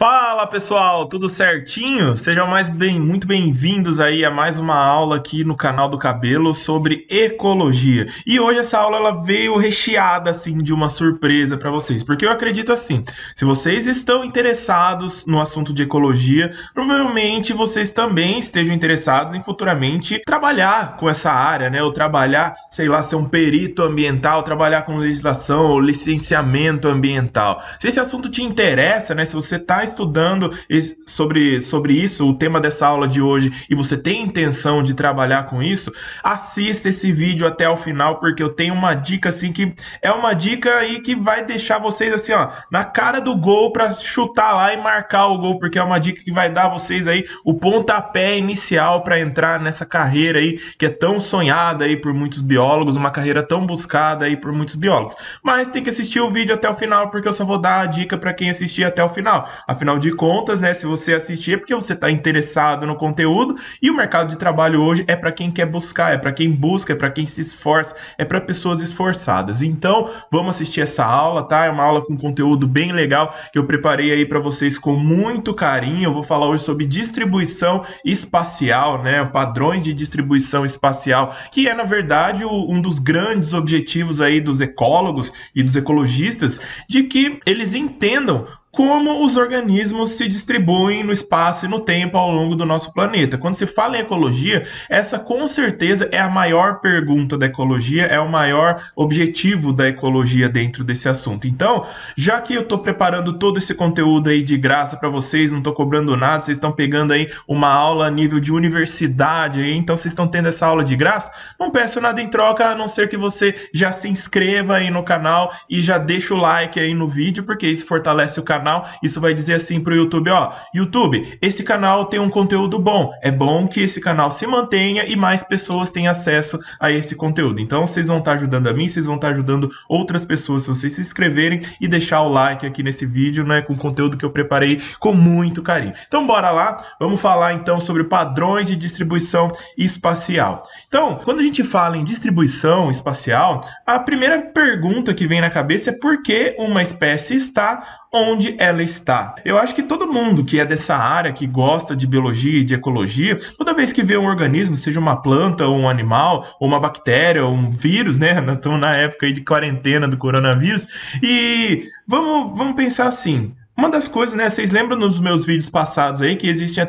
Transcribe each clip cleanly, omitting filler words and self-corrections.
Fala pessoal, tudo certinho? Sejam muito bem-vindos aí a mais uma aula aqui no canal do Cabelo sobre ecologia. E hoje essa aula ela veio recheada assim de uma surpresa para vocês, porque eu acredito assim, se vocês estão interessados no assunto de ecologia, provavelmente vocês também estejam interessados em futuramente trabalhar com essa área, né? Ou trabalhar, sei lá, ser um perito ambiental, trabalhar com legislação ou licenciamento ambiental. Se esse assunto te interessa, né? Se você está estudando sobre isso, o tema dessa aula de hoje, e você tem intenção de trabalhar com isso, assista esse vídeo até o final, porque eu tenho uma dica assim que é uma dica aí que vai deixar vocês assim, ó, na cara do gol para chutar lá e marcar o gol, porque é uma dica que vai dar a vocês aí o pontapé inicial para entrar nessa carreira aí que é tão sonhada aí por muitos biólogos, uma carreira tão buscada aí por muitos biólogos. Mas tem que assistir o vídeo até o final, porque eu só vou dar a dica para quem assistir até o final. Afinal de contas, né, se você assistir é porque você está interessado no conteúdo, e o mercado de trabalho hoje é para quem quer buscar, é para quem busca, é para quem se esforça, é para pessoas esforçadas. Então, vamos assistir essa aula, tá? É uma aula com conteúdo bem legal que eu preparei aí para vocês com muito carinho. Eu vou falar hoje sobre distribuição espacial, né? Padrões de distribuição espacial, que é, na verdade, um dos grandes objetivos aí dos ecólogos e dos ecologistas, de que eles entendam como os organismos se distribuem no espaço e no tempo ao longo do nosso planeta. Quando se fala em ecologia, essa com certeza é a maior pergunta da ecologia, é o maior objetivo da ecologia dentro desse assunto. Então, já que eu estou preparando todo esse conteúdo aí de graça para vocês, não estou cobrando nada, vocês estão pegando aí uma aula a nível de universidade, aí, então vocês estão tendo essa aula de graça, não peço nada em troca, a não ser que você já se inscreva aí no canal e já deixa o like aí no vídeo, porque isso fortalece o canal. Isso vai dizer assim para o YouTube, ó, YouTube, esse canal tem um conteúdo bom, é bom que esse canal se mantenha e mais pessoas tenham acesso a esse conteúdo. Então vocês vão estar ajudando a mim, vocês vão estar ajudando outras pessoas se vocês se inscreverem e deixar o like aqui nesse vídeo, né, com o conteúdo que eu preparei com muito carinho. Então bora lá, vamos falar então sobre padrões de distribuição espacial. Então, quando a gente fala em distribuição espacial, a primeira pergunta que vem na cabeça é por que uma espécie está onde ela está. Eu acho que todo mundo que é dessa área, que gosta de biologia e de ecologia, toda vez que vê um organismo, seja uma planta, ou um animal, ou uma bactéria, ou um vírus, né? Estamos na época aí de quarentena do coronavírus, e vamos pensar assim. Uma das coisas, né, vocês lembram nos meus vídeos passados aí que existem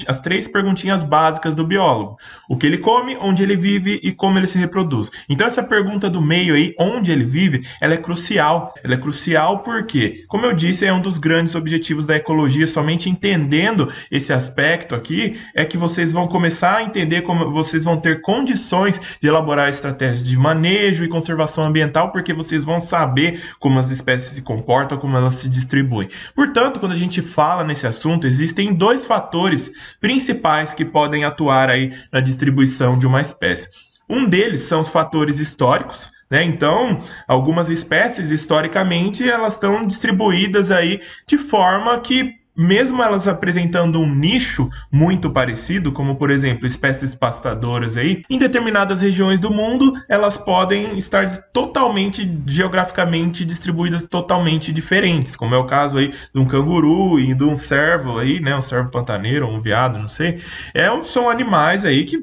as três perguntinhas básicas do biólogo. O que ele come, onde ele vive e como ele se reproduz. Então essa pergunta do meio aí, onde ele vive, ela é crucial. Ela é crucial porque, como eu disse, é um dos grandes objetivos da ecologia. Somente entendendo esse aspecto aqui é que vocês vão começar a entender como vocês vão ter condições de elaborar estratégias de manejo e conservação ambiental, porque vocês vão saber como as espécies se comportam, como elas se distribuem. Portanto, quando a gente fala nesse assunto, existem dois fatores principais que podem atuar aí na distribuição de uma espécie. Um deles são os fatores históricos, né? Então, algumas espécies, historicamente, elas estão distribuídas aí de forma que, mesmo elas apresentando um nicho muito parecido, como por exemplo espécies pastadoras aí, em determinadas regiões do mundo, elas podem estar totalmente, geograficamente distribuídas totalmente diferentes, como é o caso aí de um canguru e de um cervo aí, né, um cervo pantaneiro, ou um veado, não sei. São animais aí que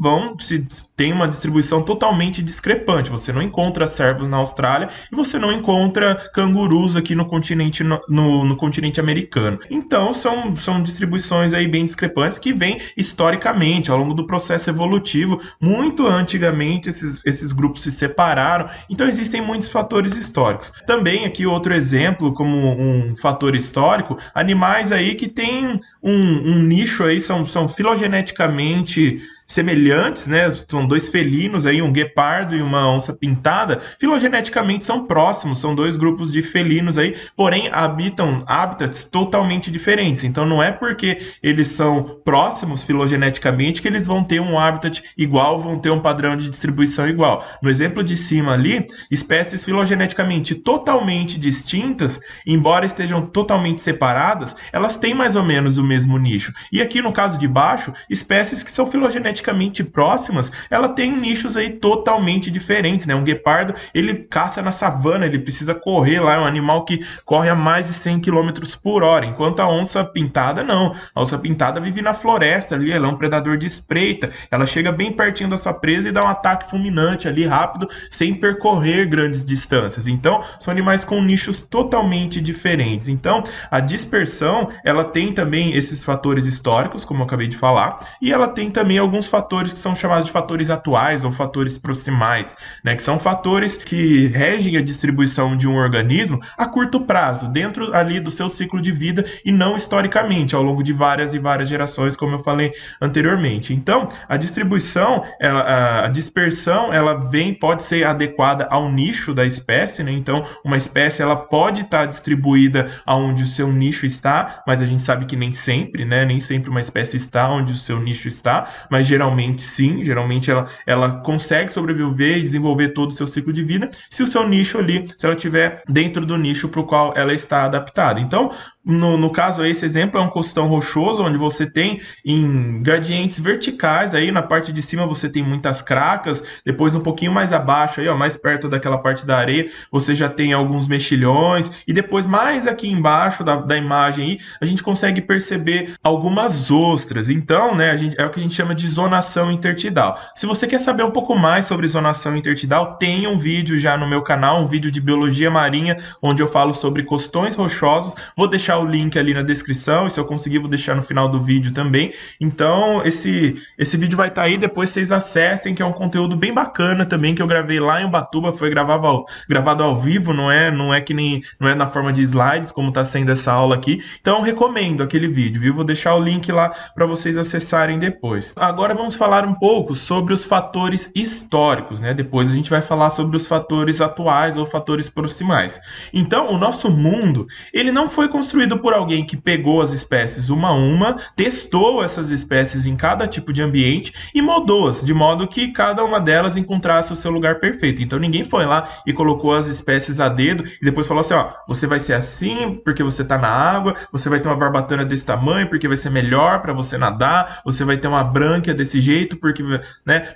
tem uma distribuição totalmente discrepante. Você não encontra cervos na Austrália e você não encontra cangurus aqui no continente, no continente americano. Então, são distribuições aí bem discrepantes que vêm historicamente, ao longo do processo evolutivo. Muito antigamente esses grupos se separaram, então existem muitos fatores históricos. Também aqui outro exemplo, como um fator histórico, animais aí que tem um nicho aí, são filogeneticamente semelhantes, né? São dois felinos aí, um guepardo e uma onça pintada, filogeneticamente são próximos, são dois grupos de felinos aí, porém habitam hábitats totalmente diferentes. Então não é porque eles são próximos filogeneticamente que eles vão ter um habitat igual, vão ter um padrão de distribuição igual. No exemplo de cima ali, espécies filogeneticamente totalmente distintas, embora estejam totalmente separadas, elas têm mais ou menos o mesmo nicho. E aqui no caso de baixo, espécies que são filogeneticamente geneticamente próximas, ela tem nichos aí totalmente diferentes, né? Um guepardo, ele caça na savana, ele precisa correr lá, é um animal que corre a mais de 100 km por hora, enquanto a onça pintada não. A onça pintada vive na floresta ali, ela é um predador de espreita, ela chega bem pertinho da sua presa e dá um ataque fulminante ali rápido, sem percorrer grandes distâncias. Então, são animais com nichos totalmente diferentes. Então, a dispersão, ela tem também esses fatores históricos, como eu acabei de falar, e ela tem também alguns fatores que são chamados de fatores atuais ou fatores proximais, né, que são fatores que regem a distribuição de um organismo a curto prazo, dentro ali do seu ciclo de vida e não historicamente, ao longo de várias e várias gerações, como eu falei anteriormente. Então, a distribuição, a dispersão, ela pode ser adequada ao nicho da espécie, né? Então, uma espécie ela pode estar distribuída aonde o seu nicho está, mas a gente sabe que nem sempre, né? Nem sempre uma espécie está onde o seu nicho está, mas geralmente sim, geralmente ela consegue sobreviver e desenvolver todo o seu ciclo de vida se o seu nicho ali, se ela estiver dentro do nicho para o qual ela está adaptada. Então, no caso, esse exemplo é um costão rochoso, onde você tem em gradientes verticais, aí na parte de cima você tem muitas cracas, depois um pouquinho mais abaixo, aí, ó, mais perto daquela parte da areia, você já tem alguns mexilhões, e depois mais aqui embaixo da imagem aí, a gente consegue perceber algumas ostras. Então, né, é o que a gente chama de zonação intertidal. Se você quer saber um pouco mais sobre zonação intertidal, tem um vídeo já no meu canal, um vídeo de biologia marinha, onde eu falo sobre costões rochosos. Vou deixar o link ali na descrição, e se eu conseguir vou deixar no final do vídeo também. Então esse vídeo vai estar aí, depois vocês acessem, que é um conteúdo bem bacana também, que eu gravei lá em Ubatuba, foi gravado ao vivo, não é na forma de slides, como está sendo essa aula aqui. Então eu recomendo aquele vídeo, viu? Vou deixar o link lá para vocês acessarem depois. Agora vamos falar um pouco sobre os fatores históricos, né? Depois a gente vai falar sobre os fatores atuais ou fatores proximais. Então, o nosso mundo, ele não foi construído por alguém que pegou as espécies uma a uma, testou essas espécies em cada tipo de ambiente e moldou-as, de modo que cada uma delas encontrasse o seu lugar perfeito. Então ninguém foi lá e colocou as espécies a dedo e depois falou assim, ó, você vai ser assim porque você está na água, você vai ter uma barbatana desse tamanho porque vai ser melhor para você nadar, você vai ter uma brânquia desse jeito porque, né,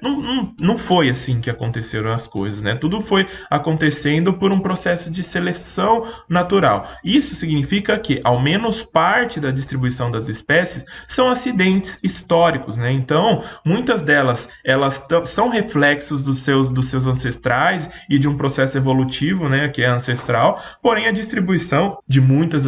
não foi assim que aconteceram as coisas, né? Tudo foi acontecendo por um processo de seleção natural. Isso significa que ao menos parte da distribuição das espécies são acidentes históricos, né? Então, muitas delas são reflexos dos seus ancestrais e de um processo evolutivo, né, que é ancestral. Porém, a distribuição de muitas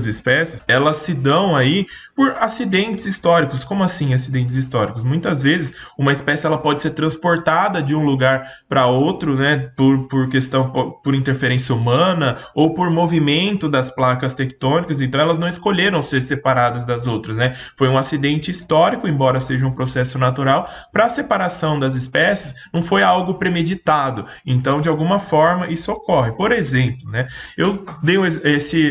espécies, elas se dão aí por acidentes históricos. Como assim acidentes históricos? Muitas vezes uma espécie ela pode ser transportada de um lugar para outro, né, por interferência humana ou por movimento das placas tectônicas. Então elas não escolheram ser separadas das outras, né? Foi um acidente histórico, embora seja um processo natural. Para a separação das espécies, não foi algo premeditado. Então, de alguma forma, isso ocorre. Por exemplo, né? Eu dei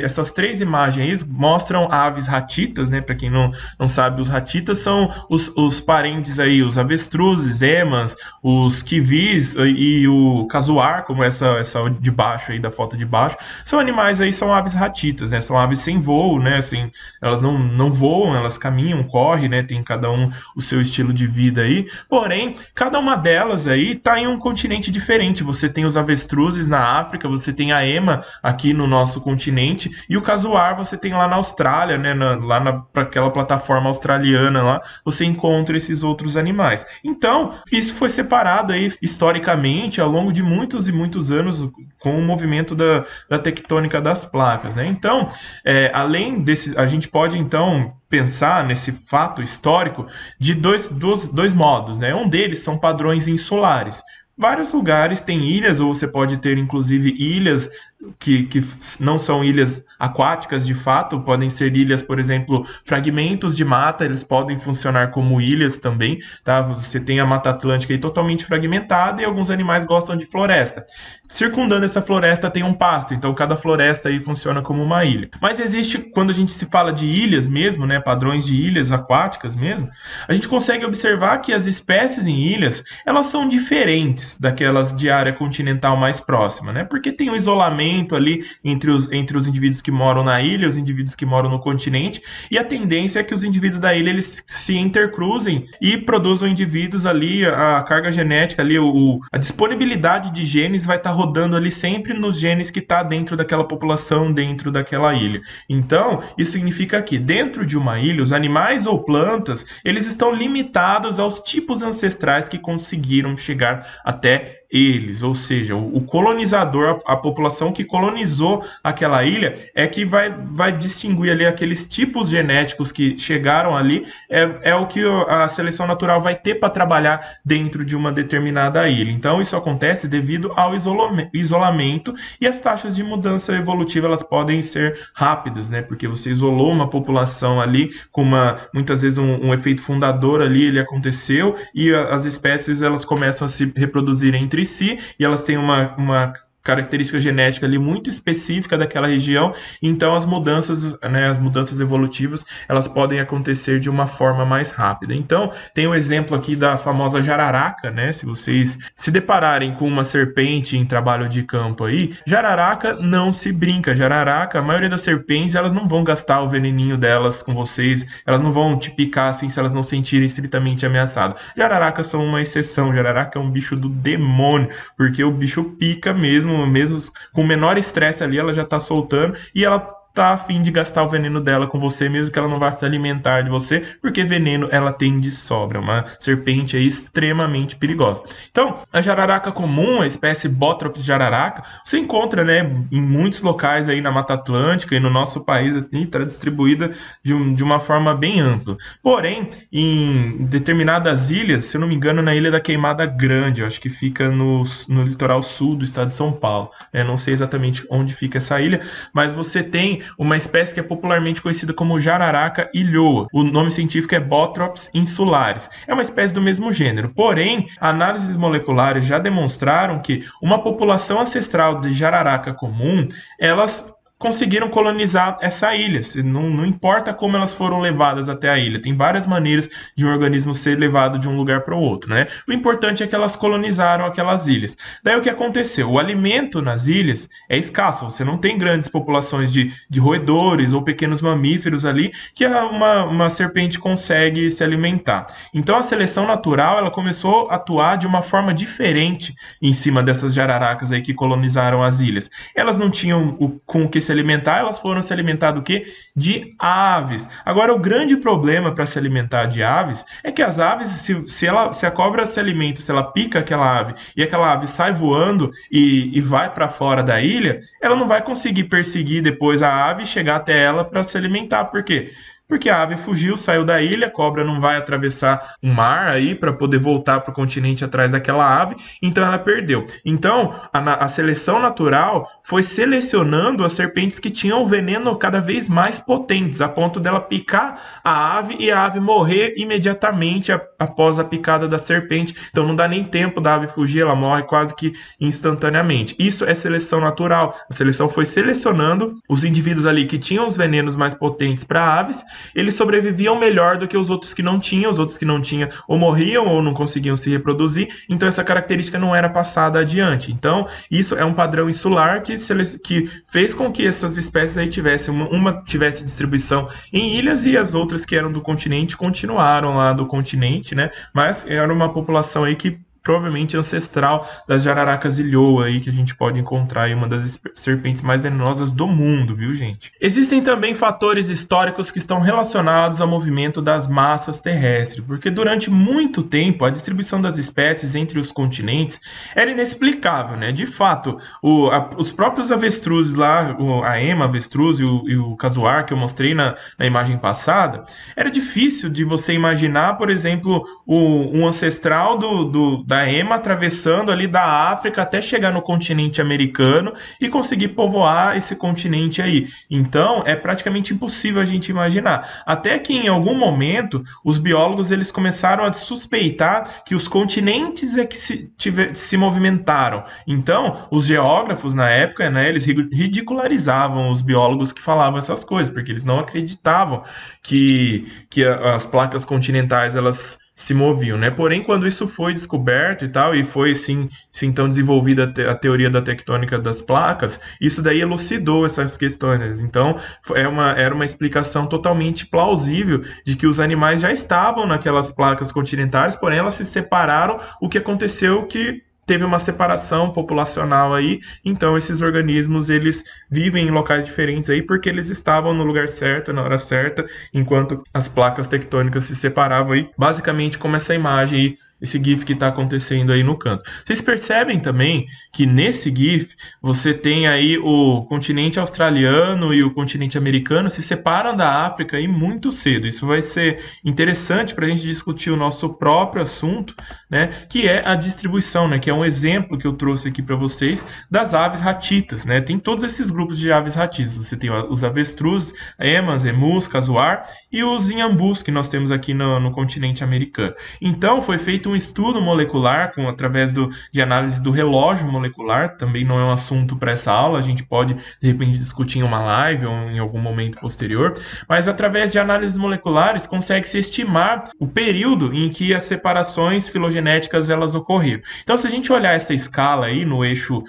essas três imagens aí, mostram aves ratitas, né? Para quem não sabe, os ratitas são os parentes aí, os avestruzes, emas, os kiwis e o casuar, como essa de baixo aí, da foto de baixo, são animais aí, são aves ratitas, né? São aves sem voo, né? Assim, elas não voam, elas caminham, correm, né? Tem cada um o seu estilo de vida aí. Porém, cada uma delas aí está em um continente diferente. Você tem os avestruzes na África, você tem a ema aqui no nosso continente e o casuar você tem lá na Austrália, né? Para aquela plataforma australiana lá, você encontra esses outros animais. Então, isso foi separado aí historicamente ao longo de muitos e muitos anos com o movimento da tectônica das placas, né? Então, além desse, a gente pode então pensar nesse fato histórico de dois modos, né? Um deles são padrões insulares. Vários lugares têm ilhas, ou você pode ter inclusive ilhas que não são ilhas aquáticas de fato, podem ser ilhas, por exemplo, fragmentos de mata, eles podem funcionar como ilhas também, tá? Você tem a Mata Atlântica aí totalmente fragmentada e alguns animais gostam de floresta. Circundando essa floresta tem um pasto, então cada floresta aí funciona como uma ilha. Mas existe, quando a gente se fala de ilhas mesmo, né, padrões de ilhas aquáticas mesmo, a gente consegue observar que as espécies em ilhas, elas são diferentes daquelas de área continental mais próxima, né? Porque tem um isolamento isolamento ali entre os indivíduos que moram na ilha e os indivíduos que moram no continente, e a tendência é que os indivíduos da ilha eles se intercruzem e produzam indivíduos ali, a carga genética ali, a disponibilidade de genes vai estar rodando ali sempre nos genes que está dentro daquela população, dentro daquela ilha. Então, isso significa que dentro de uma ilha, os animais ou plantas, eles estão limitados aos tipos ancestrais que conseguiram chegar até eles, ou seja, o colonizador, a população que colonizou aquela ilha é que vai distinguir ali aqueles tipos genéticos que chegaram ali, é o que a seleção natural vai ter para trabalhar dentro de uma determinada ilha. Então isso acontece devido ao isolamento, e as taxas de mudança evolutiva elas podem ser rápidas, né? Porque você isolou uma população ali com muitas vezes um efeito fundador ali, ele aconteceu, e as espécies elas começam a se reproduzir entre si, e elas têm uma característica genética ali muito específica daquela região, então as mudanças, né, as mudanças evolutivas, elas podem acontecer de uma forma mais rápida. Então, tem um exemplo aqui da famosa jararaca, né? Se vocês se depararem com uma serpente em trabalho de campo aí, jararaca não se brinca. Jararaca, a maioria das serpentes, elas não vão gastar o veneninho delas com vocês, elas não vão te picar assim se elas não se sentirem estritamente ameaçadas. Jararacas são uma exceção, jararaca é um bicho do demônio, porque o bicho pica mesmo com menor estresse ali, ela já tá soltando e ela tá a fim de gastar o veneno dela com você, mesmo que ela não vá se alimentar de você, porque veneno ela tem de sobra, uma serpente aí extremamente perigosa. Então, a jararaca comum, a espécie Botrops jararaca, você encontra, né, em muitos locais aí na Mata Atlântica e no nosso país, está distribuída de uma forma bem ampla. Porém, em determinadas ilhas, se eu não me engano, na Ilha da Queimada Grande, eu acho que fica no litoral sul do estado de São Paulo, não sei exatamente onde fica essa ilha, mas você tem uma espécie que é popularmente conhecida como jararaca ilhoa. O nome científico é Botrops insularis. É uma espécie do mesmo gênero. Porém, análises moleculares já demonstraram que uma população ancestral de jararaca comum, elas conseguiram colonizar essa ilha. Não importa como elas foram levadas até a ilha. Tem várias maneiras de um organismo ser levado de um lugar para o outro, né? O importante é que elas colonizaram aquelas ilhas. Daí o que aconteceu? O alimento nas ilhas é escasso. Você não tem grandes populações de roedores ou pequenos mamíferos ali que uma serpente consegue se alimentar. Então a seleção natural ela começou a atuar de uma forma diferente em cima dessas jararacas aí que colonizaram as ilhas. Elas não tinham com o que se alimentar, elas foram se alimentar do quê? De aves. Agora, o grande problema para se alimentar de aves é que as aves, se a cobra se alimenta, se ela pica aquela ave e aquela ave sai voando e vai para fora da ilha, ela não vai conseguir perseguir depois a ave e chegar até ela para se alimentar. Por quê? Porque a ave fugiu, saiu da ilha, a cobra não vai atravessar o mar aí para poder voltar para o continente atrás daquela ave, então ela perdeu. Então, a seleção natural foi selecionando as serpentes que tinham veneno cada vez mais potentes, a ponto dela picar a ave e a ave morrer imediatamente após a picada da serpente. Então não dá nem tempo da ave fugir, ela morre quase que instantaneamente. Isso é seleção natural. A seleção foi selecionando os indivíduos ali que tinham os venenos mais potentes para aves. Eles sobreviviam melhor do que os outros que não tinham. Os outros que não tinham ou morriam ou não conseguiam se reproduzir. Então essa característica não era passada adiante. Então isso é um padrão insular que fez com que essas espécies aí tivessem uma tivesse distribuição em ilhas e as outras que eram do continente continuaram lá do continente, né? Mas era uma população aí que provavelmente ancestral das jararacas ilhoa aí, que a gente pode encontrar em uma das serpentes mais venenosas do mundo, viu, gente? Existem também fatores históricos que estão relacionados ao movimento das massas terrestres, porque durante muito tempo a distribuição das espécies entre os continentes era inexplicável, né? De fato, os próprios avestruzes lá, a ema avestruz e o casuar que eu mostrei na imagem passada, era difícil de você imaginar, por exemplo, um ancestral da ema atravessando ali da África até chegar no continente americano e conseguir povoar esse continente aí. Então, é praticamente impossível a gente imaginar. Até que em algum momento, os biólogos eles começaram a suspeitar que os continentes é que se movimentaram. Então, os geógrafos na época, né, eles ridicularizavam os biólogos que falavam essas coisas, porque eles não acreditavam que as placas continentais elas se moviam, né? Porém, quando isso foi descoberto e tal, e foi sim então desenvolvida a teoria da tectônica das placas, isso daí elucidou essas questões. Então, era uma explicação totalmente plausível de que os animais já estavam naquelas placas continentais, porém elas se separaram. O que aconteceu que teve uma separação populacional aí, então esses organismos eles vivem em locais diferentes aí porque eles estavam no lugar certo, na hora certa, enquanto as placas tectônicas se separavam aí, basicamente como essa imagem aí, esse GIF que está acontecendo aí no canto. Vocês percebem também que nesse GIF você tem aí o continente australiano e o continente americano se separam da África aí muito cedo. Isso vai ser interessante para a gente discutir o nosso próprio assunto, né, que é a distribuição, né, que é um exemplo que eu trouxe aqui para vocês das aves ratitas, né? Tem todos esses grupos de aves ratitas. Você tem os avestruzes, emas, emus, casuar e os inhambus que nós temos aqui no continente americano. Então foi feito um estudo molecular através de análise do relógio molecular. Também não é um assunto para essa aula, a gente pode de repente discutir em uma live ou em algum momento posterior, mas através de análises moleculares consegue-se estimar o período em que as separações filogenéticas elas ocorreram. Então se a gente olhar essa escala aí no eixo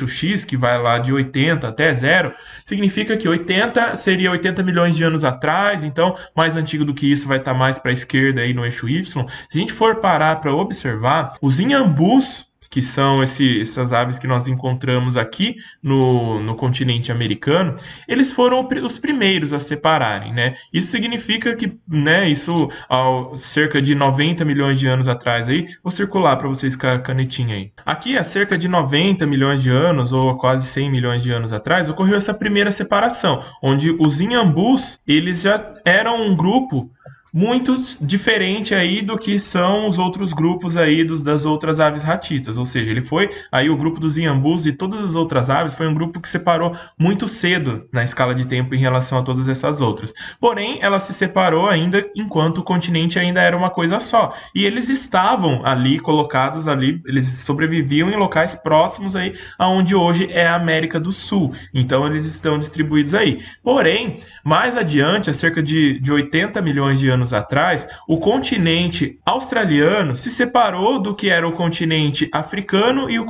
X, que vai lá de 80 até 0, significa que 80 seria 80 milhões de anos atrás, então mais antigo do que isso vai estar mais para a esquerda aí no eixo Y. Se a gente for parar para observar, os inhambus, que são essas aves que nós encontramos aqui no continente americano, eles foram os primeiros a separarem, né? Isso significa que, né, isso há cerca de 90 milhões de anos atrás aí, vou circular para vocês com a canetinha aí. Aqui, há cerca de 90 milhões de anos, ou quase 100 milhões de anos atrás, ocorreu essa primeira separação, onde os inhambus, eles já eram um grupo muito diferente aí do que são os outros grupos aí das outras aves ratitas, ou seja, ele foi aí o grupo dos inhambus e todas as outras aves foi um grupo que separou muito cedo na escala de tempo em relação a todas essas outras. Porém, ela se separou ainda enquanto o continente ainda era uma coisa só. E eles estavam ali colocados ali, eles sobreviviam em locais próximos aí aonde hoje é a América do Sul. Então eles estão distribuídos aí. Porém, mais adiante, há cerca de 80 milhões de anos atrás, o continente australiano se separou do que era o continente africano e o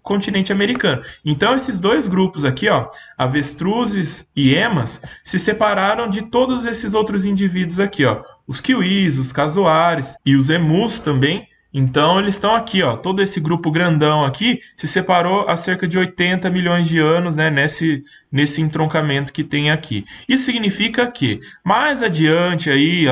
continente americano. Então, esses dois grupos aqui, ó, avestruzes e emas, se separaram de todos esses outros indivíduos aqui, ó, os kiwis, os casuares e os emus também. Então, eles estão aqui, ó, todo esse grupo grandão aqui se separou há cerca de 80 milhões de anos, né, nesse entroncamento que tem aqui. Isso significa que, mais adiante, aí,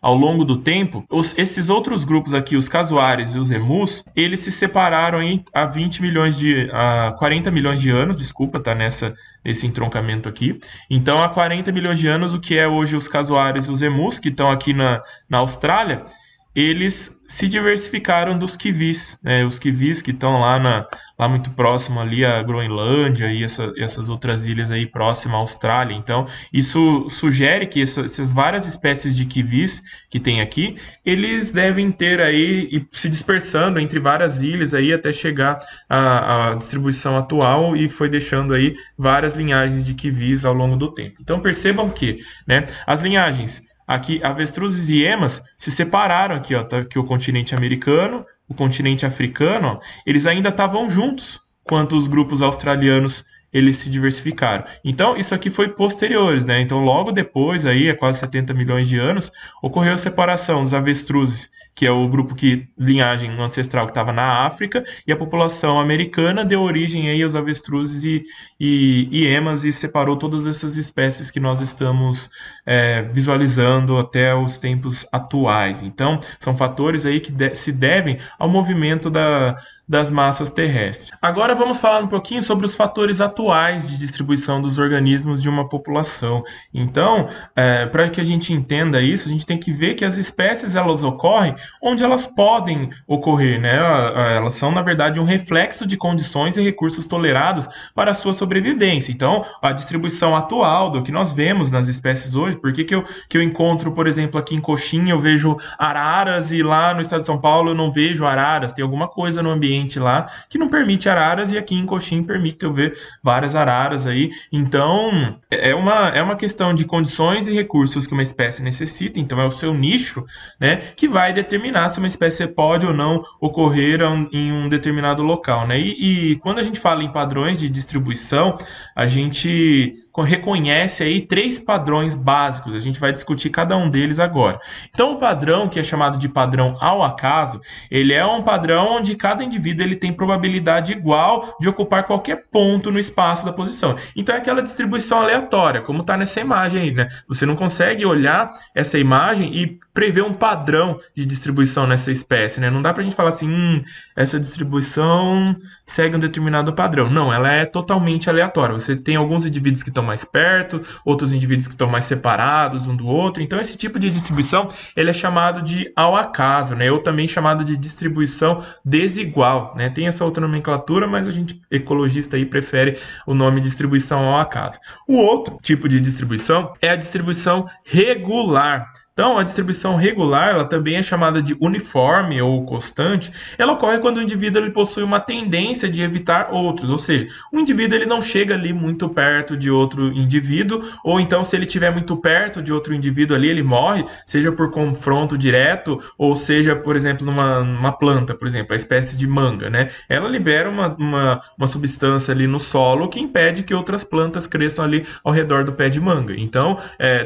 ao longo do tempo, esses outros grupos aqui, os casuares e os emus, eles se separaram há 40 milhões de anos, desculpa, tá nesse entroncamento aqui. Então, há 40 milhões de anos, o que é hoje os casuares e os emus, que estão aqui na Austrália, eles se diversificaram dos kiwis, né? Os kiwis que estão lá muito próximo ali à Groenlândia e essas outras ilhas aí próximas à Austrália. Então, isso sugere que essas várias espécies de kiwis que tem aqui, eles devem ter aí e se dispersando entre várias ilhas aí até chegar à distribuição atual e foi deixando aí várias linhagens de kiwis ao longo do tempo. Então, percebam que, né, as linhagens aqui, avestruzes e emas se separaram aqui, ó, tá, que o continente americano, o continente africano, ó, eles ainda estavam juntos, quando os grupos australianos eles se diversificaram. Então, isso aqui foi posteriores, né? Então, logo depois, aí, há quase 70 milhões de anos, ocorreu a separação dos avestruzes, que é o grupo linhagem ancestral que estava na África, e a população americana deu origem aí aos avestruzes e emas e separou todas essas espécies que nós estamos visualizando até os tempos atuais. Então, são fatores aí que se devem ao movimento das massas terrestres. Agora vamos falar um pouquinho sobre os fatores atuais de distribuição dos organismos de uma população. Então, para que a gente entenda isso, a gente tem que ver que as espécies elas ocorrem onde elas podem ocorrer, né? Elas são, na verdade, um reflexo de condições e recursos tolerados para a sua sobrevivência. Então, a distribuição atual do que nós vemos nas espécies hoje, por que eu encontro, por exemplo, aqui em Coxinha eu vejo araras e lá no estado de São Paulo eu não vejo araras, tem alguma coisa no ambiente ambiente lá que não permite araras, e aqui em Coxim permite eu ver várias araras aí. Então, é uma questão de condições e recursos que uma espécie necessita, então é o seu nicho, né, que vai determinar se uma espécie pode ou não ocorrer em um determinado local, né? E quando a gente fala em padrões de distribuição, a gente reconhece aí 3 padrões básicos. A gente vai discutir cada um deles agora. Então, o padrão, que é chamado de padrão ao acaso, ele é um padrão onde cada indivíduo ele tem probabilidade igual de ocupar qualquer ponto no espaço da posição. Então, é aquela distribuição aleatória, como está nessa imagem aí, né? Você não consegue olhar essa imagem e prever um padrão de distribuição nessa espécie, né? Não dá para a gente falar assim, essa distribuição segue um determinado padrão. Não, ela é totalmente aleatória. Você tem alguns indivíduos que estão mais perto, outros indivíduos que estão mais separados um do outro. Então, esse tipo de distribuição ele é chamado de ao acaso, né? Ou também chamado de distribuição desigual, né? Tem essa outra nomenclatura, mas a gente, ecologista, aí prefere o nome distribuição ao acaso. O outro tipo de distribuição é a distribuição regular. Então, a distribuição regular, ela também é chamada de uniforme ou constante. Ela ocorre quando o indivíduo ele possui uma tendência de evitar outros, ou seja, o indivíduo ele não chega ali muito perto de outro indivíduo, ou então se ele estiver muito perto de outro indivíduo ali, ele morre, seja por confronto direto, ou seja, por exemplo, numa planta, por exemplo, a espécie de manga, né? Ela libera uma substância ali no solo que impede que outras plantas cresçam ali ao redor do pé de manga. Então,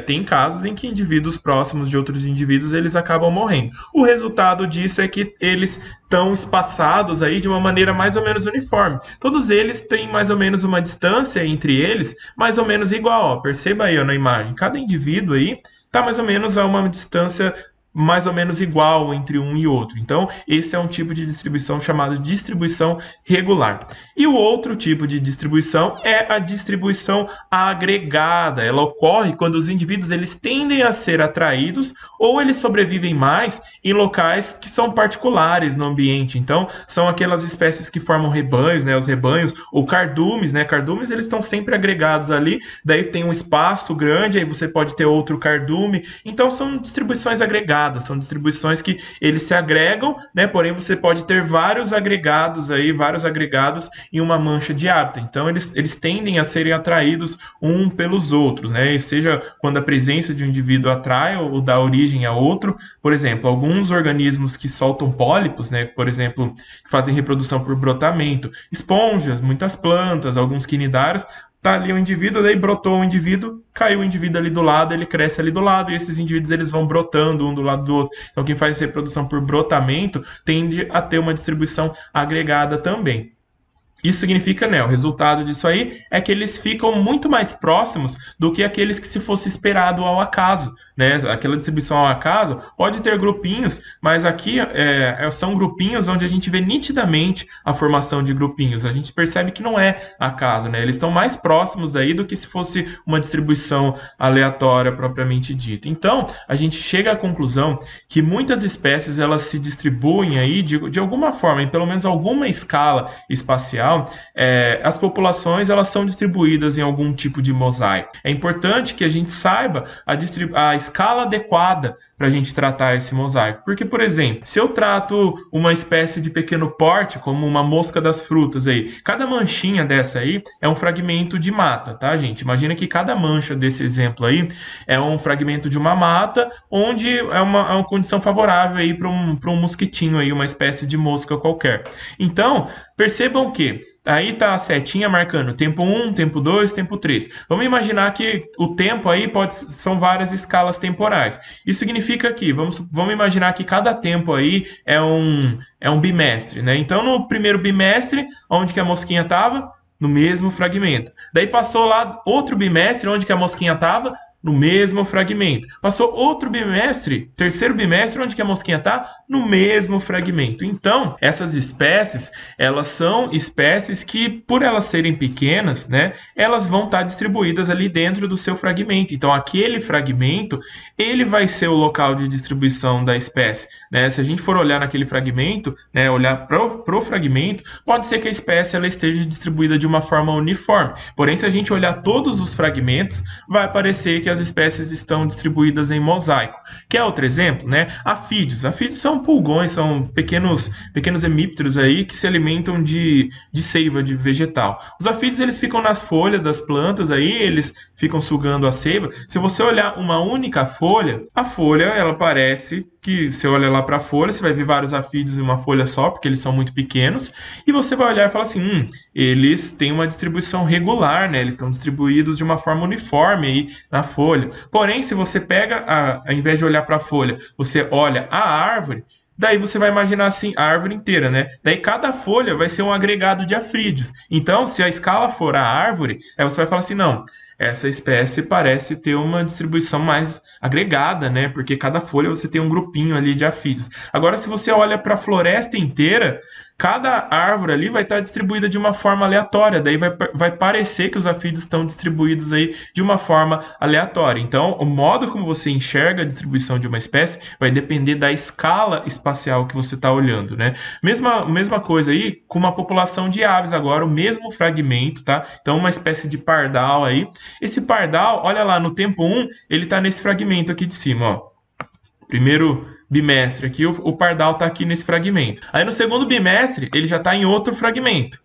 tem casos em que indivíduos próximos de outros indivíduos, eles acabam morrendo. O resultado disso é que eles estão espaçados aí de uma maneira mais ou menos uniforme. Todos eles têm mais ou menos uma distância entre eles, mais ou menos igual. Ó. Perceba aí ó, na imagem, cada indivíduo aí está mais ou menos a uma distância mais ou menos igual entre um e outro. Então, esse é um tipo de distribuição chamado de distribuição regular. E o outro tipo de distribuição é a distribuição agregada. Ela ocorre quando os indivíduos eles tendem a ser atraídos ou eles sobrevivem mais em locais que são particulares no ambiente. Então, são aquelas espécies que formam rebanhos, né, os rebanhos, ou cardumes, né? Cardumes eles estão sempre agregados ali, daí tem um espaço grande, aí você pode ter outro cardume. Então, são distribuições agregadas. São distribuições que eles se agregam, né? Porém, você pode ter vários agregados em uma mancha de hábitat. Então, eles tendem a serem atraídos um pelos outros, né? E seja quando a presença de um indivíduo atrai ou dá origem a outro. Por exemplo, alguns organismos que soltam pólipos, né? Por exemplo, que fazem reprodução por brotamento, esponjas, muitas plantas, alguns quinidários. Tá ali um indivíduo, daí brotou um indivíduo, caiu o indivíduo ali do lado, ele cresce ali do lado, e esses indivíduos eles vão brotando um do lado do outro. Então, quem faz reprodução por brotamento tende a ter uma distribuição agregada também. Isso significa, né, o resultado disso aí é que eles ficam muito mais próximos do que aqueles que se fosse esperado ao acaso, né? Aquela distribuição ao acaso pode ter grupinhos, mas aqui são grupinhos onde a gente vê nitidamente a formação de grupinhos. A gente percebe que não é acaso, né? Eles estão mais próximos daí do que se fosse uma distribuição aleatória propriamente dita. Então, a gente chega à conclusão que muitas espécies elas se distribuem aí de alguma forma, em pelo menos alguma escala espacial. As populações elas são distribuídas em algum tipo de mosaico. É importante que a gente saiba a escala adequada para a gente tratar esse mosaico. Porque, por exemplo, se eu trato uma espécie de pequeno porte, como uma mosca das frutas, aí, cada manchinha dessa aí é um fragmento de mata, tá, gente? Imagina que cada mancha desse exemplo aí é um fragmento de uma mata, onde é uma condição favorável aí para um mosquitinho, aí, uma espécie de mosca qualquer. Então, percebam que aí está a setinha marcando tempo 1, tempo 2, tempo 3. Vamos imaginar que o tempo aí são várias escalas temporais. Isso significa que, vamos imaginar que cada tempo aí é um bimestre, né? Então, no primeiro bimestre, onde que a mosquinha estava? No mesmo fragmento. Daí passou lá outro bimestre, onde que a mosquinha estava? No mesmo fragmento. Passou outro bimestre, terceiro bimestre, onde que a mosquinha está? No mesmo fragmento. Então, essas espécies, elas são espécies que, por elas serem pequenas, né, elas vão estar distribuídas ali dentro do seu fragmento. Então, aquele fragmento, ele vai ser o local de distribuição da espécie, né? Se a gente for olhar naquele fragmento, né, olhar pro fragmento, pode ser que a espécie ela esteja distribuída de uma forma uniforme. Porém, se a gente olhar todos os fragmentos, vai parecer que as espécies estão distribuídas em mosaico. Quer outro exemplo, né? Afídeos. Afídeos são pulgões, são pequenos hemípteros aí que se alimentam de seiva de vegetal. Os afídeos, eles ficam nas folhas das plantas aí, eles ficam sugando a seiva. Se você olhar uma única folha, a folha, ela parece que você olha lá para a folha, você vai ver vários afídeos em uma folha só, porque eles são muito pequenos, e você vai olhar e falar assim, eles têm uma distribuição regular, né? Eles estão distribuídos de uma forma uniforme aí na folha. Porém, se você pega, ao invés de olhar para a folha, você olha a árvore, daí você vai imaginar assim, a árvore inteira, né? Daí cada folha vai ser um agregado de afrídeos. Então, se a escala for a árvore, aí você vai falar assim, não, essa espécie parece ter uma distribuição mais agregada, né? Porque cada folha você tem um grupinho ali de afídeos. Agora, se você olha para a floresta inteira, cada árvore ali vai estar distribuída de uma forma aleatória. Daí vai parecer que os afídeos estão distribuídos aí de uma forma aleatória. Então, o modo como você enxerga a distribuição de uma espécie vai depender da escala espacial que você está olhando, né? Mesma coisa aí com uma população de aves agora, o mesmo fragmento, tá? Então, uma espécie de pardal aí. Esse pardal, olha lá, no tempo 1, ele está nesse fragmento aqui de cima, ó. Primeiro bimestre aqui, o pardal está aqui nesse fragmento. Aí no segundo bimestre, ele já está em outro fragmento.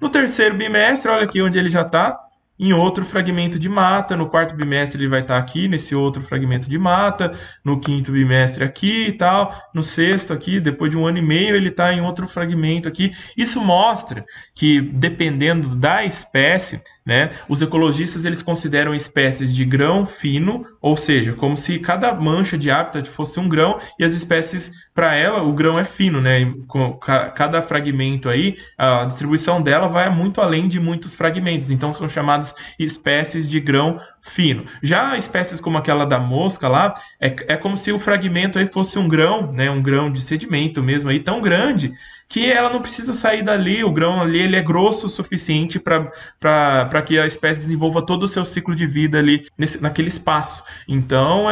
No terceiro bimestre, olha aqui onde ele já está, em outro fragmento de mata. No quarto bimestre ele vai estar aqui nesse outro fragmento de mata. No quinto bimestre aqui e tal. No sexto aqui, depois de 1 ano e meio, ele está em outro fragmento aqui. Isso mostra que, dependendo da espécie, né, os ecologistas eles consideram espécies de grão fino, ou seja, como se cada mancha de hábitat fosse um grão e as espécies, para ela, o grão é fino, né? E com cada fragmento aí, a distribuição dela vai muito além de muitos fragmentos, então são chamadas espécies de grão fino. Já espécies como aquela da mosca lá, é como se o fragmento aí fosse um grão, né? Um grão de sedimento mesmo aí, tão grande que ela não precisa sair dali, o grão ali ele é grosso o suficiente para que a espécie desenvolva todo o seu ciclo de vida ali naquele espaço. Então,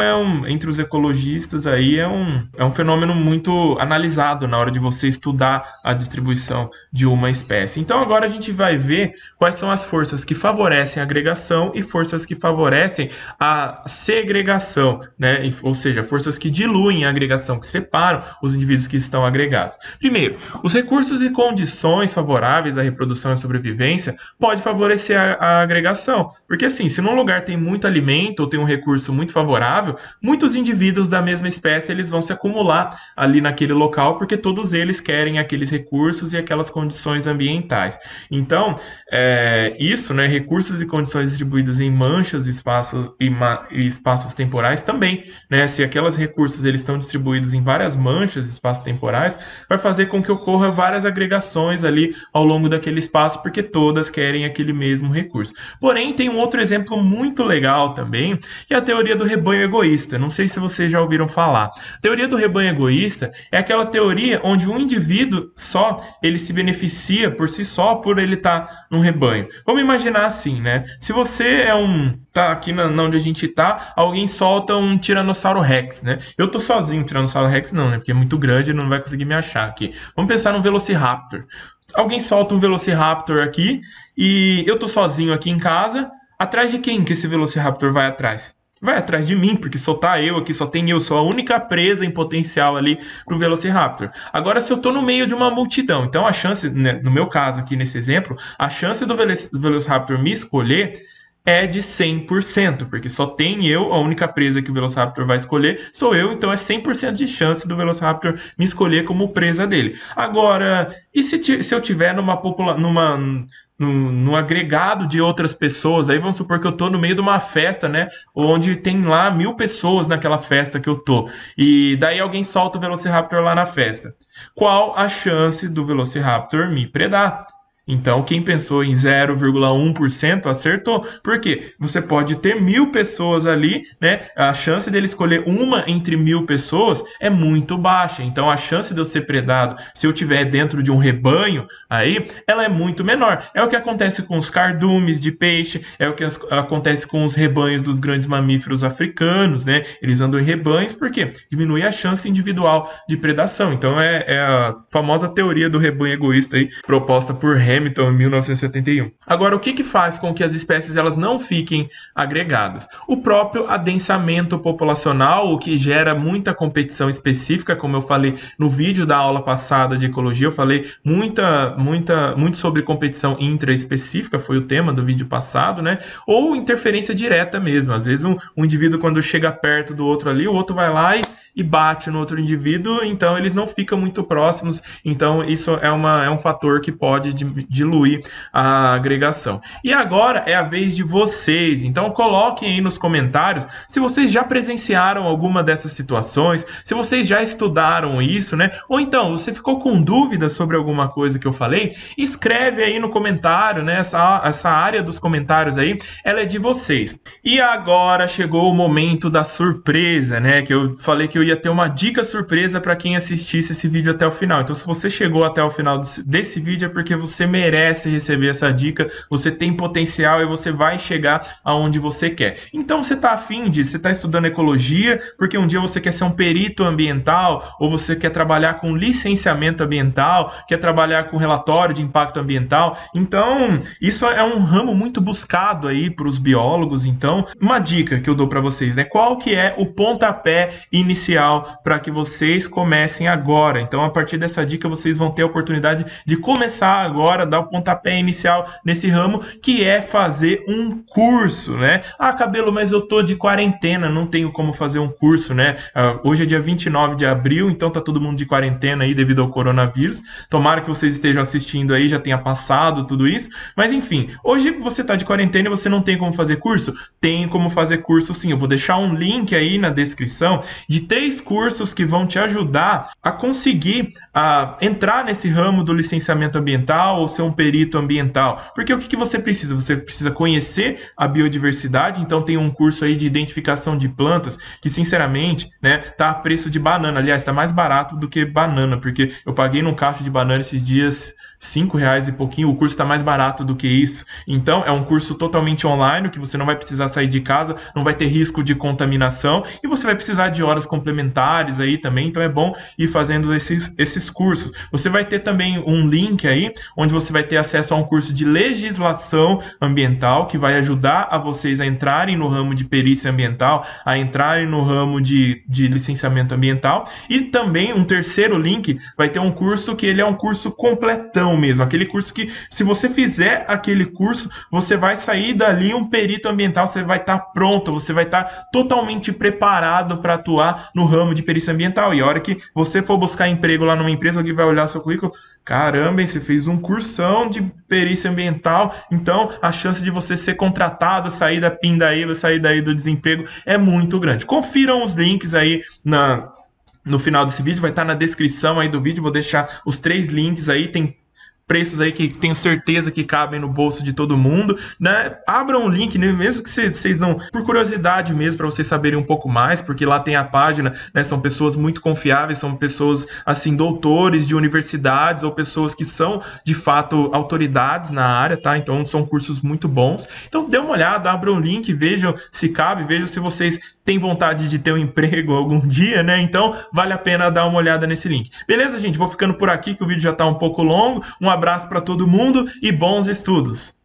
entre os ecologistas aí é um fenômeno muito analisado na hora de você estudar a distribuição de uma espécie. Então, agora a gente vai ver quais são as forças que favorecem a agregação e forças que favorecem a segregação, né? Ou seja, forças que diluem a agregação, que separam os indivíduos que estão agregados. Primeiro, os recursos e condições favoráveis à reprodução e sobrevivência podem favorecer a agregação. Porque assim, se num lugar tem muito alimento ou tem um recurso muito favorável, muitos indivíduos da mesma espécie eles vão se acumular ali naquele local porque todos eles querem aqueles recursos e aquelas condições ambientais. Então, isso, né, recursos e condições distribuídos em manchas, espaços e espaços temporais também, né, se aqueles recursos eles estão distribuídos em várias manchas, espaços temporais, vai fazer com que ocorra várias agregações ali ao longo daquele espaço, porque todas querem aquele mesmo recurso. Porém, tem um outro exemplo muito legal também, que é a teoria do rebanho egoísta. Não sei se vocês já ouviram falar. A teoria do rebanho egoísta é aquela teoria onde um indivíduo só, ele se beneficia por si só por ele estar num rebanho. Vamos imaginar assim, né? Se você tá aqui onde a gente tá, alguém solta um Tiranossauro Rex, né? Eu tô sozinho, Tiranossauro Rex não, né? Porque é muito grande e não vai conseguir me achar aqui. Vamos pensar num Velociraptor. Alguém solta um Velociraptor aqui e eu tô sozinho aqui em casa. Atrás de quem que esse Velociraptor vai atrás? Vai atrás de mim, porque só tá eu aqui, só tem eu, sou a única presa em potencial ali pro Velociraptor. Agora, se eu tô no meio de uma multidão, então a chance, né, no meu caso aqui nesse exemplo, a chance do Velociraptor me escolher é de 100%, porque só tem eu, a única presa que o Velociraptor vai escolher sou eu, então é 100% de chance do Velociraptor me escolher como presa dele. Agora, e se eu tiver num agregado de outras pessoas, aí vamos supor que eu tô no meio de uma festa, né, onde tem lá 1000 pessoas naquela festa que eu tô, e daí alguém solta o Velociraptor lá na festa. Qual a chance do Velociraptor me predar? Então, quem pensou em 0,1% acertou. Por quê? Você pode ter 1000 pessoas ali, né? A chance dele escolher uma entre 1000 pessoas é muito baixa. Então, a chance de eu ser predado, se eu estiver dentro de um rebanho, aí, ela é muito menor. É o que acontece com os cardumes de peixe, é o que acontece com os rebanhos dos grandes mamíferos africanos, né? Eles andam em rebanhos porque diminui a chance individual de predação. Então, é a famosa teoria do rebanho egoísta aí, proposta por Harry Hamilton em 1971. Agora, o que faz com que as espécies elas não fiquem agregadas? O próprio adensamento populacional, o que gera muita competição específica, como eu falei no vídeo da aula passada de ecologia, eu falei muito sobre competição intraespecífica, foi o tema do vídeo passado, né? Ou interferência direta mesmo. Às vezes um indivíduo, quando chega perto do outro ali, o outro vai lá e bate no outro indivíduo, então eles não ficam muito próximos, então isso é um fator que pode diluir a agregação. E agora é a vez de vocês, então coloquem aí nos comentários se vocês já presenciaram alguma dessas situações, se vocês já estudaram isso, né? Ou então, você ficou com dúvidas sobre alguma coisa que eu falei, escreve aí no comentário, né? Essa área dos comentários aí, ela é de vocês. E agora chegou o momento da surpresa, né? Que eu falei que eu ia ter uma dica surpresa para quem assistisse esse vídeo até o final. Então, se você chegou até o final desse vídeo, é porque você merece receber essa dica, você tem potencial e você vai chegar aonde você quer. Então, você está afim de, você está estudando ecologia, porque um dia você quer ser um perito ambiental, ou você quer trabalhar com licenciamento ambiental, quer trabalhar com relatório de impacto ambiental. Então, isso é um ramo muito buscado aí para os biólogos. Então, uma dica que eu dou para vocês, né? Qual que é o pontapé inicial para que vocês comecem agora? Então, a partir dessa dica, vocês vão ter a oportunidade de começar agora, dar o pontapé inicial nesse ramo, que é fazer um curso, né? Ah, Cabelo, mas eu tô de quarentena, não tenho como fazer um curso, né? Hoje é dia 29 de abril, então tá todo mundo de quarentena aí devido ao coronavírus. Tomara que vocês estejam assistindo aí, já tenha passado tudo isso. Mas enfim, hoje você tá de quarentena e você não tem como fazer curso? Tem como fazer curso sim. Eu vou deixar um link aí na descrição de 3 cursos que vão te ajudar a conseguir entrar nesse ramo do licenciamento ambiental ou ser um perito ambiental. Porque o que você precisa? Você precisa conhecer a biodiversidade, então tem um curso aí de identificação de plantas que, sinceramente, né, tá a preço de banana. Aliás, tá mais barato do que banana, porque eu paguei num cacho de banana esses dias R$5 e pouquinho, o curso está mais barato do que isso. Então é um curso totalmente online, que você não vai precisar sair de casa, não vai ter risco de contaminação e você vai precisar de horas complementares aí também, então é bom ir fazendo esses cursos. Você vai ter também um link aí, onde você vai ter acesso a um curso de legislação ambiental, que vai ajudar a vocês a entrarem no ramo de perícia ambiental, a entrarem no ramo de licenciamento ambiental, e também um terceiro link, vai ter um curso que ele é um curso completão mesmo, aquele curso que, se você fizer aquele curso, você vai sair dali um perito ambiental, você vai estar pronto, você vai estar totalmente preparado para atuar no ramo de perícia ambiental. E a hora que você for buscar emprego lá numa empresa, alguém vai olhar seu currículo, caramba, você fez um cursão de perícia ambiental, então a chance de você ser contratado, sair da pindaíba, sair daí do desemprego é muito grande. Confiram os links aí no final desse vídeo, vai estar na descrição aí do vídeo, vou deixar os 3 links aí, tem preços aí que tenho certeza que cabem no bolso de todo mundo, né? Abram o link, né? Mesmo que vocês não, por curiosidade mesmo, para vocês saberem um pouco mais, porque lá tem a página, né? São pessoas muito confiáveis, são pessoas, assim, doutores de universidades ou pessoas que são, de fato, autoridades na área, tá? Então, são cursos muito bons. Então, dê uma olhada, abram o link, vejam se cabe, vejam se vocês têm vontade de ter um emprego algum dia, né? Então, vale a pena dar uma olhada nesse link. Beleza, gente? Vou ficando por aqui, que o vídeo já tá um pouco longo. Um abraço para todo mundo e bons estudos!